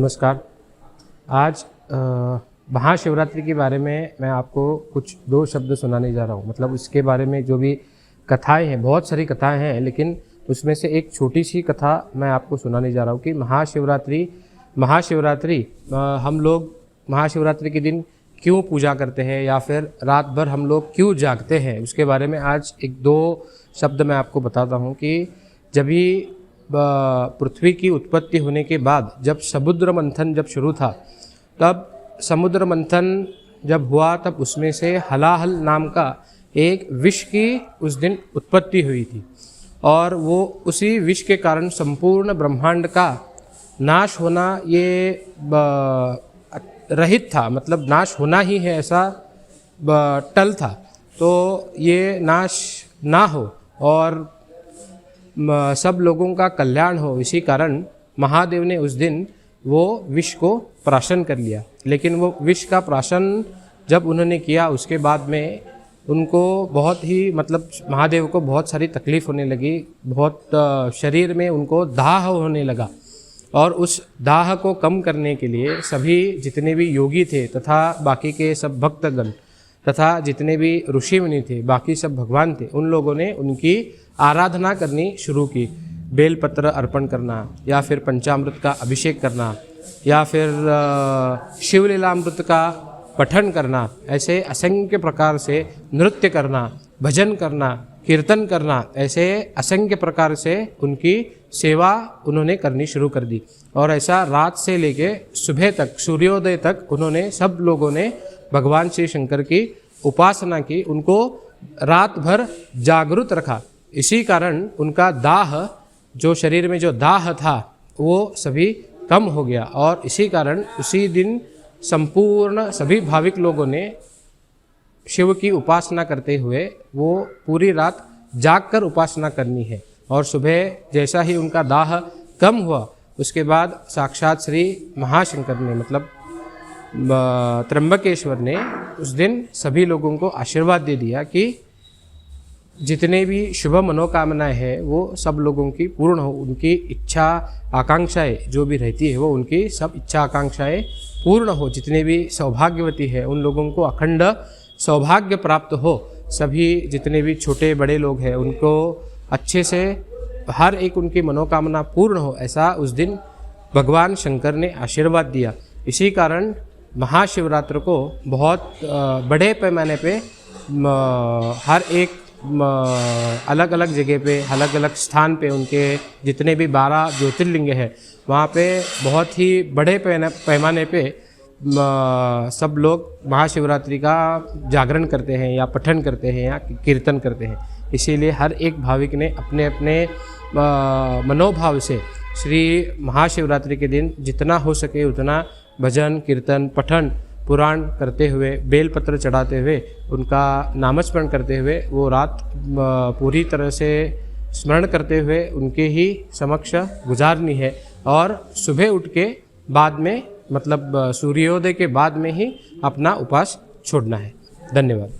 नमस्कार। आज महाशिवरात्रि के बारे में मैं आपको कुछ दो शब्द सुनाने जा रहा हूँ। मतलब उसके बारे में जो भी कथाएं हैं, बहुत सारी कथाएं हैं, लेकिन उसमें से एक छोटी सी कथा मैं आपको सुनाने जा रहा हूँ कि महाशिवरात्रि हम लोग महाशिवरात्रि के दिन क्यों पूजा करते हैं या फिर रात भर हम लोग क्यों जागते हैं, उसके बारे में आज एक दो शब्द मैं आपको बताता हूँ कि जब भी पृथ्वी की उत्पत्ति होने के बाद जब समुद्र मंथन जब शुरू था, तब समुद्र मंथन जब हुआ तब उसमें से हलाहल नाम का एक विष की उस दिन उत्पत्ति हुई थी और वो उसी विष के कारण संपूर्ण ब्रह्मांड का नाश होना ये रहित था। मतलब नाश होना ही है ऐसा टल था, तो ये नाश ना हो और सब लोगों का कल्याण हो, इसी कारण महादेव ने उस दिन वो विष को प्राशन कर लिया। लेकिन वो विष का प्राशन जब उन्होंने किया उसके बाद में उनको बहुत ही महादेव को बहुत सारी तकलीफ़ होने लगी, बहुत शरीर में उनको दाह होने लगा और उस दाह को कम करने के लिए सभी जितने भी योगी थे तथा बाकी के सब भक्तगण तथा जितने भी ऋषि मुनि थे, बाकी सब भगवान थे, उन लोगों ने उनकी आराधना करनी शुरू की। बेलपत्र अर्पण करना या फिर पंचामृत का अभिषेक करना या फिर शिवलीलामृत का पठन करना, ऐसे असंख्य प्रकार से नृत्य करना, भजन करना, कीर्तन करना, ऐसे असंख्य प्रकार से उनकी सेवा उन्होंने करनी शुरू कर दी। और ऐसा रात से लेके सुबह तक, सूर्योदय तक उन्होंने सब लोगों ने भगवान श्री शंकर की उपासना की, उनको रात भर जागृत रखा। इसी कारण उनका दाह, जो शरीर में जो दाह था, वो सभी कम हो गया और इसी कारण उसी दिन संपूर्ण सभी भाविक लोगों ने शिव की उपासना करते हुए वो पूरी रात जागकर उपासना करनी है। और सुबह जैसा ही उनका दाह कम हुआ उसके बाद साक्षात श्री महाशंकर ने त्र्यंबकेश्वर ने उस दिन सभी लोगों को आशीर्वाद दे दिया कि जितने भी शुभ मनोकामनाएं हैं वो सब लोगों की पूर्ण हो, उनकी इच्छा आकांक्षाएं जो भी रहती है वो उनकी सब इच्छा आकांक्षाएं पूर्ण हो, जितने भी सौभाग्यवती है उन लोगों को अखंड सौभाग्य प्राप्त हो, सभी जितने भी छोटे बड़े लोग हैं उनको अच्छे से हर एक उनकी मनोकामना पूर्ण हो, ऐसा उस दिन भगवान शंकर ने आशीर्वाद दिया। इसी कारण महाशिवरात्रि को बहुत बड़े पैमाने पे हर एक अलग अलग जगह पे, अलग अलग स्थान पे उनके जितने भी 12 ज्योतिर्लिंग हैं वहाँ पे बहुत ही बड़े पैमाने पे सब लोग महाशिवरात्रि का जागरण करते हैं या पठन करते हैं या कीर्तन करते हैं। इसीलिए हर एक भाविक ने अपने अपने मनोभाव से श्री महाशिवरात्रि के दिन जितना हो सके उतना भजन, कीर्तन, पठन, पुराण करते हुए, बेलपत्र चढ़ाते हुए, उनका नामस्मरण करते हुए वो रात पूरी तरह से स्मरण करते हुए उनके ही समक्ष गुजारनी है और सुबह उठ के बाद में सूर्योदय के बाद में ही अपना उपवास छोड़ना है। धन्यवाद।